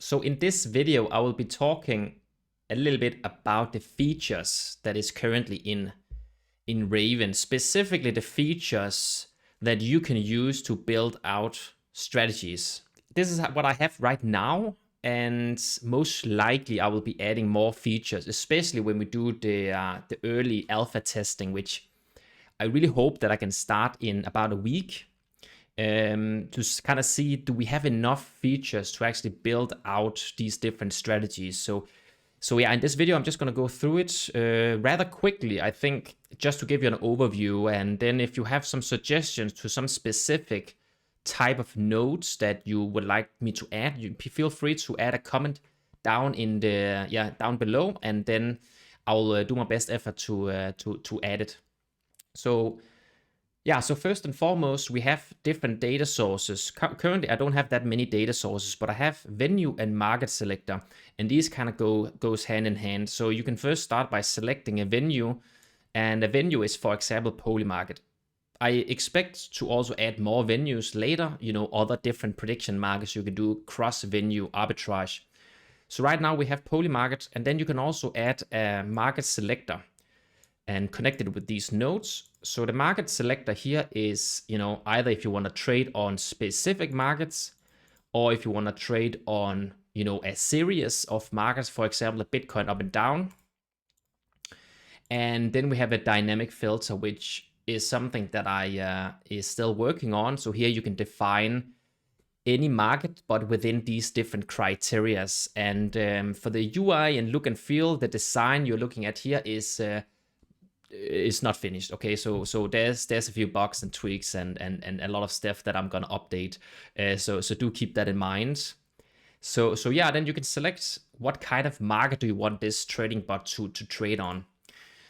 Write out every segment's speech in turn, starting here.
So in this video, I will be talking a little bit about the features that is currently in Ravn, specifically the features that you can use to build out strategies. This is what I have right now, and most likely I will be adding more features, especially when we do the early alpha testing, which I really hope that I can start in about a week. To kind of see, do we have enough features to actually build out these different strategies? So yeah, in this video, I'm just going to go through it rather quickly, I think, just to give you an overview. And then if you have some suggestions to some specific type of nodes that you would like me to add, you feel free to add a comment down in the down below, and then I'll do my best effort to add it. So yeah, so first and foremost, we have different data sources. Currently, I don't have that many data sources, but I have venue and market selector, and these kind of goes hand in hand. So you can first start by selecting a venue, and a venue is, for example, Polymarket. I expect to also add more venues later, other different prediction markets you can do, cross-venue arbitrage. So right now we have Polymarket, and then you can also add a market selector and connect it with these nodes. So the market selector here is, either if you want to trade on specific markets, or if you want to trade on, a series of markets, for example, a Bitcoin up and down. And then we have a dynamic filter, which is something that I is still working on. So here you can define any market, but within these different criterias. And for the UI and look and feel, the design you're looking at here is not finished. Okay, so there's a few bugs and tweaks and a lot of stuff that I'm gonna update. So do keep that in mind. So yeah, then you can select what kind of market do you want this trading bot to trade on.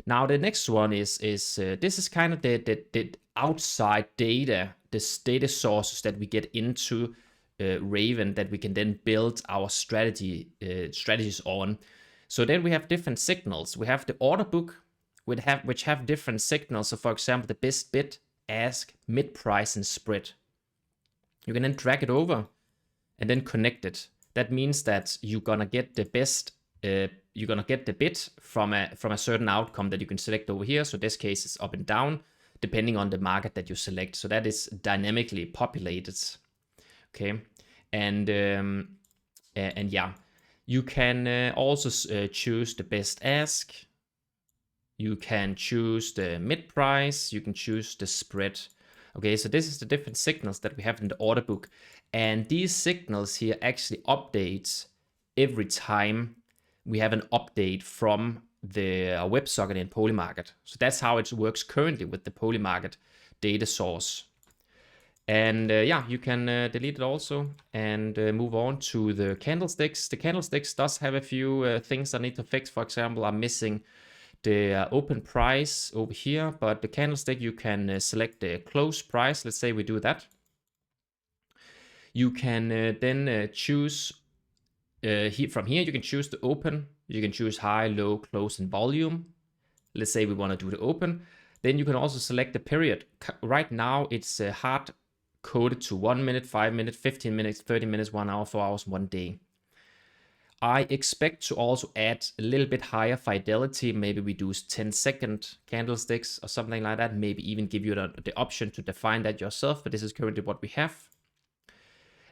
Now the next one is this is kind of the outside data, this data sources that we get into Ravn that we can then build our strategies on. So then we have different signals. We have the order book, which have different signals. So for example, the best bid, ask, mid price, and spread. You can then drag it over and then connect it. That means that you're gonna get the best, you're gonna get the bid from a certain outcome that you can select over here. So this case is up and down, depending on the market that you select. So that is dynamically populated. Okay, and yeah, you can also choose the best ask. You can choose the mid price, you can choose the spread. Okay, so this is the different signals that we have in the order book. And these signals here actually updates every time we have an update from the WebSocket in Polymarket. So that's how it works currently with the Polymarket data source. And yeah, you can delete it also and move on to the candlesticks. The candlesticks does have a few things I need to fix. For example, I'm missing the open price over here, but the candlestick, you can select the close price. Let's say we do that. You can then choose from here, you can choose the open. You can choose high, low, close, and volume. Let's say we want to do the open. Then you can also select the period. Right now, it's hard coded to 1 minute, 5 minutes, 15 minutes, 30 minutes, 1 hour, 4 hours, 1 day. I expect to also add a little bit higher fidelity. Maybe we do 10-second candlesticks or something like that. Maybe even give you the option to define that yourself, but this is currently what we have.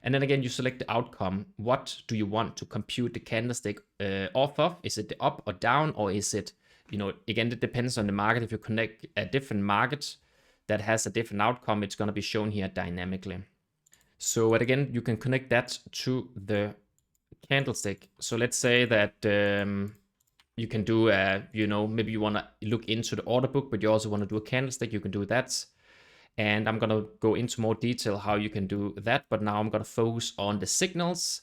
And then again, you select the outcome. What do you want to compute the candlestick off of? Is it the up or down, or is it, again, it depends on the market. If you connect a different market that has a different outcome, it's going to be shown here dynamically. So again, you can connect that to the candlestick. So let's say that you can do maybe you want to look into the order book, but you also want to do a candlestick. You can do that, and I'm gonna go into more detail how you can do that, but now I'm gonna focus on the signals.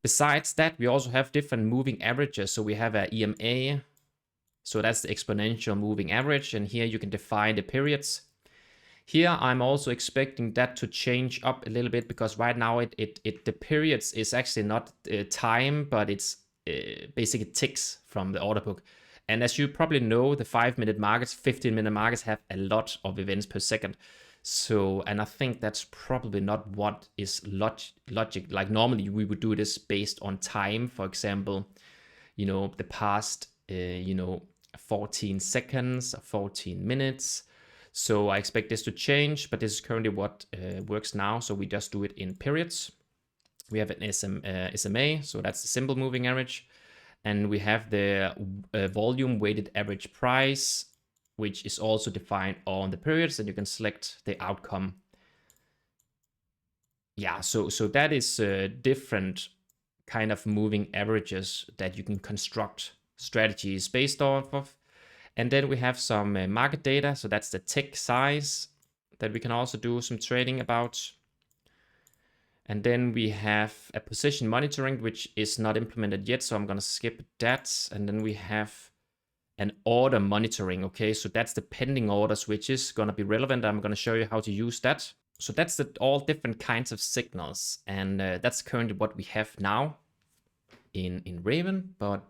Besides that, we also have different moving averages. So we have a EMA, so that's the exponential moving average, and here you can define the periods. Here, I'm also expecting that to change up a little bit, because right now the periods is actually not time, but it's basically ticks from the order book. And as you probably know, the 5-minute markets, 15-minute markets have a lot of events per second. So, and I think that's probably not what is logic. Like normally we would do this based on time, for example, the past, 14 seconds, 14 minutes. So I expect this to change, but this is currently what works now. So we just do it in periods. We have an SMA, so that's the simple moving average. And we have the volume weighted average price, which is also defined on the periods, and you can select the outcome. Yeah, so that is different kind of moving averages that you can construct strategies based off of. And then we have some market data. So that's the tick size that we can also do some trading about. And then we have a position monitoring, which is not implemented yet. So I'm going to skip that. And then we have an order monitoring. Okay, so that's the pending orders, which is going to be relevant. I'm going to show you how to use that. So that's all different kinds of signals. And that's currently what we have now in Ravn. But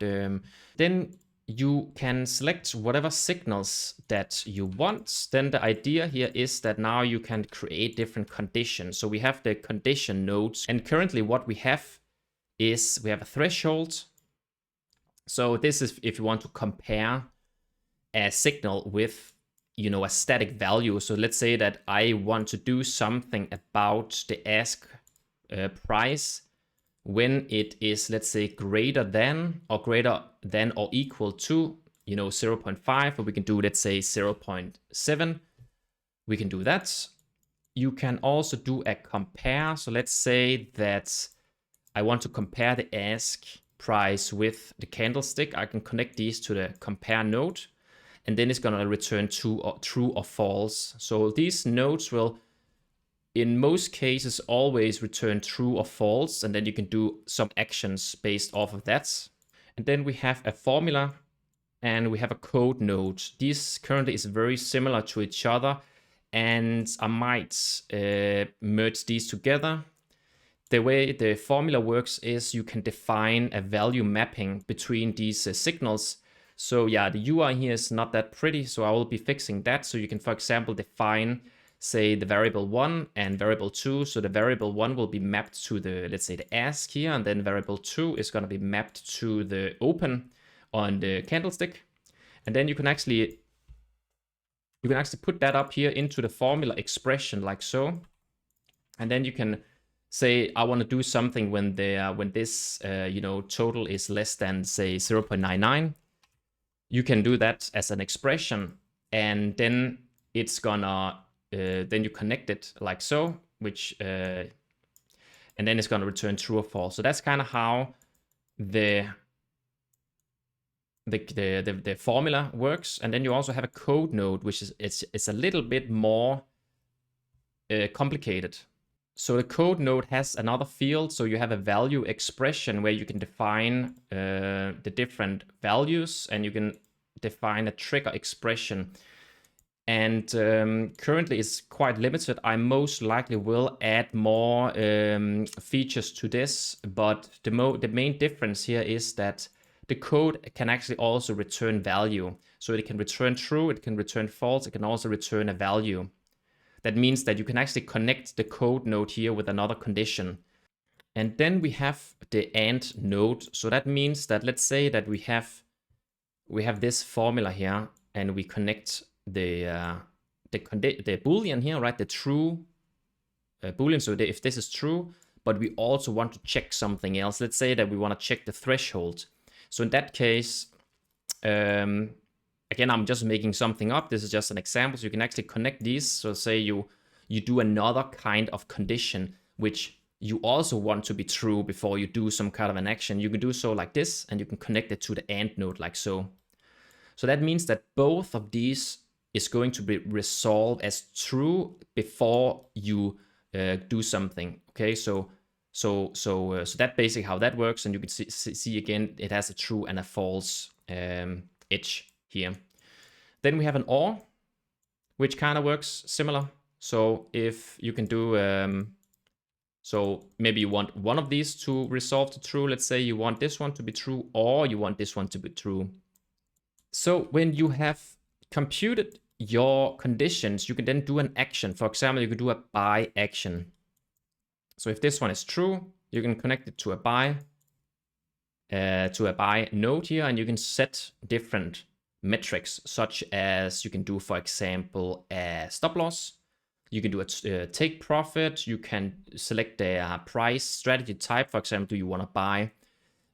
then you can select whatever signals that you want. Then the idea here is that now you can create different conditions. So we have the condition nodes, and currently what we have is we have a threshold. So this is if you want to compare a signal with, a static value. So let's say that I want to do something about the ask price when it is, let's say, greater than or equal to, 0.5, or we can do, let's say, 0.7. We can do that. You can also do a compare. So let's say that I want to compare the ask price with the candlestick. I can connect these to the compare node, and then it's going to return true or false. So these nodes will, in most cases, always return true or false, and then you can do some actions based off of that. And then we have a formula, and we have a code node. This currently is very similar to each other, and I might merge these together. The way the formula works is you can define a value mapping between these signals. So yeah, the UI here is not that pretty, so I will be fixing that. So you can, for example, define, say, the variable 1 and variable 2. So the variable 1 will be mapped to the, let's say, the ask here, and then variable 2 is going to be mapped to the open on the candlestick. And then you can actually put that up here into the formula expression like so. And then you can say, I want to do something when this total is less than, say, 0.99. You can do that as an expression, and then it's gonna then you connect it like so, which and then it's gonna return true or false. So that's kind of how the formula works. And then you also have a code node, which is it's a little bit more complicated. So the code node has another field. So you have a value expression where you can define the different values, and you can define a trigger expression. And currently it's quite limited. I most likely will add more features to this, but the main difference here is that the code can actually also return value. So it can return true, it can return false, it can also return a value. That means that you can actually connect the code node here with another condition. And then we have the AND node. So that means that, let's say that we have this formula here, and we connect the boolean here, right? The true boolean. So if this is true, but we also want to check something else. Let's say that we want to check the threshold. So in that case, again, I'm just making something up. This is just an example. So you can actually connect these. So say you do another kind of condition, which you also want to be true before you do some kind of an action. You can do so like this, and you can connect it to the AND node like so. So that means that both of these is going to be resolved as true before you do something. Okay, so that's basically how that works. And you can see again, it has a true and a false edge here. Then we have an OR, which kind of works similar. So if you can do, so maybe you want one of these to resolve to true. Let's say you want this one to be true, or you want this one to be true. So when you have computed your conditions, you can then do an action. For example, you could do a buy action. So if this one is true, you can connect it to a buy node here, and you can set different metrics, such as you can do, for example, a stop loss. You can do a take profit. You can select a price strategy type. For example, do you want to buy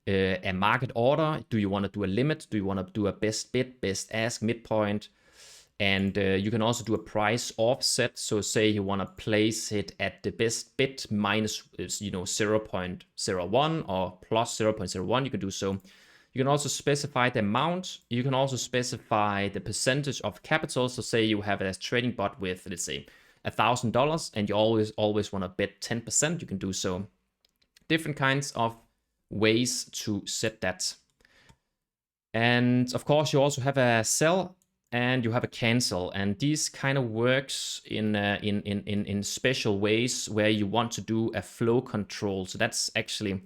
a market order? Do you want to do a limit? Do you want to do a best bid, best ask, midpoint? And you can also do a price offset. So say you want to place it at the best bid minus 0.01 or plus 0.01, you can do so. You can also specify the amount. You can also specify the percentage of capital. So say you have a trading bot with, let's say, $1,000, and you always want to bet 10%, you can do so. Different kinds of ways to set that. And of course, you also have a sell and you have a cancel, and these kind of works in special ways where you want to do a flow control. So that's actually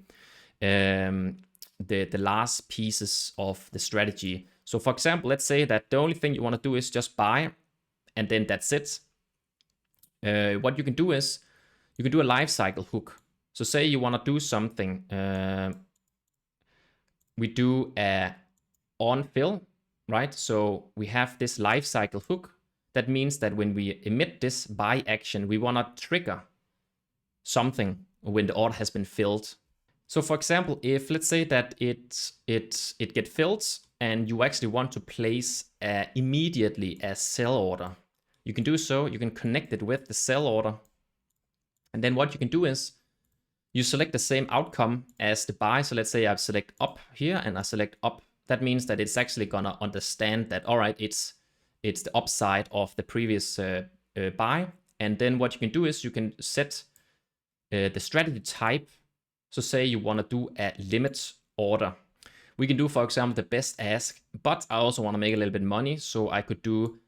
the last pieces of the strategy. So for example, let's say that the only thing you want to do is just buy, and then that's it. What you can do is you can do a life cycle hook. So say you want to do something. We do a on fill, right? So we have this life cycle hook. That means that when we emit this buy action, we want to trigger something when the order has been filled. So for example, if let's say that it get filled and you actually want to place immediately a sell order, you can do so. You can connect it with the sell order. And then what you can do is you select the same outcome as the buy. So let's say I select up here and I select up. That means that it's actually gonna understand that, all right, it's the upside of the previous buy. And then what you can do is you can set the strategy type. So say you want to do a limit order. We can do, for example, the best ask, but I also want to make a little bit of money. So I could do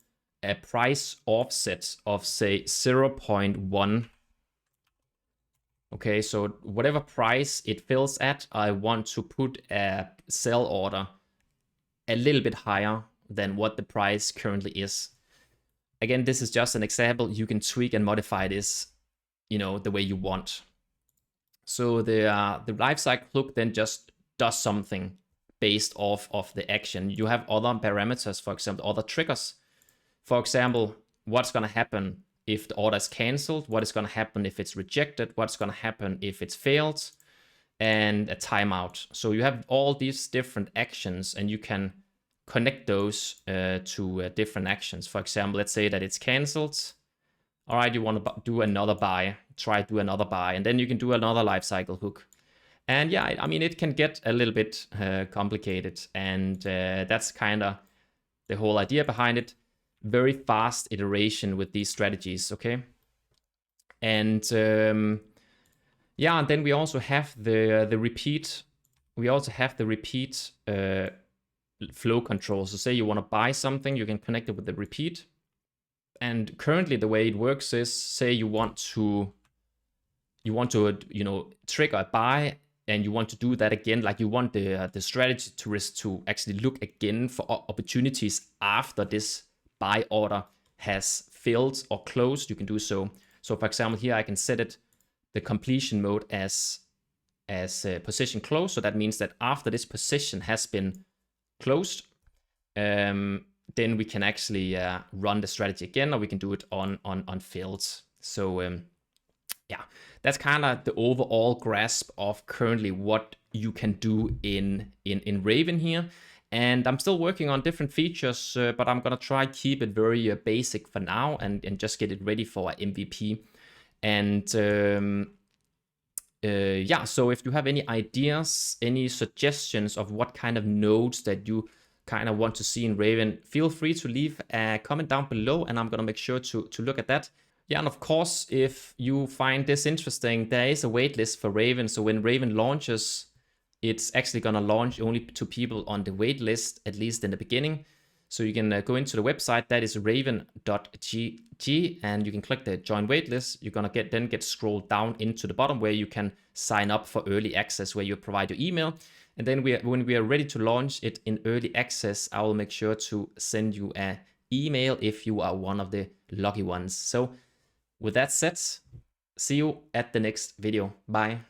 a price offset of, say, 0.1. Okay, so whatever price it fills at, I want to put a sell order a little bit higher than what the price currently is. Again, this is just an example. You can tweak and modify this, the way you want. So the lifecycle hook then just does something based off of the action. You have other parameters, for example, other triggers. For example, what's going to happen if the order is canceled? What is going to happen if it's rejected? What's going to happen if it's failed? And a timeout. So you have all these different actions, and you can connect those to different actions. For example, let's say that it's canceled. All right, you want to do another buy. Try do another buy, and then you can do another life cycle hook. And yeah, I mean, it can get a little bit complicated, and that's kind of the whole idea behind it. Very fast iteration with these strategies, okay? And yeah, and then we also have the repeat. We also have the repeat flow control. So say you want to buy something, you can connect it with the repeat. And currently the way it works is, say you want to trigger a buy, and you want to do that again, like you want the strategy to actually look again for opportunities after this buy order has filled or closed, you can do so. So for example, here I can set it the completion mode as position closed. So that means that after this position has been closed, then we can actually run the strategy again, or we can do it on fields. So yeah, that's kind of the overall grasp of currently what you can do in Ravn here. And I'm still working on different features, but I'm gonna try keep it very basic for now, and just get it ready for MVP. And yeah, so if you have any ideas, any suggestions of what kind of nodes that you kind of want to see in Ravn, feel free to leave a comment down below, and I'm gonna make sure to look at that. Yeah, and of course, if you find this interesting, there is a waitlist for Ravn. So when Ravn launches, it's actually gonna launch only to people on the waitlist, at least in the beginning. So you can go into the website, that is ravn.gg, and you can click the join waitlist. You're gonna get scrolled down into the bottom where you can sign up for early access, where you provide your email. And then when we are ready to launch it in early access, I will make sure to send you a email if you are one of the lucky ones. So with that said, see you at the next video. Bye.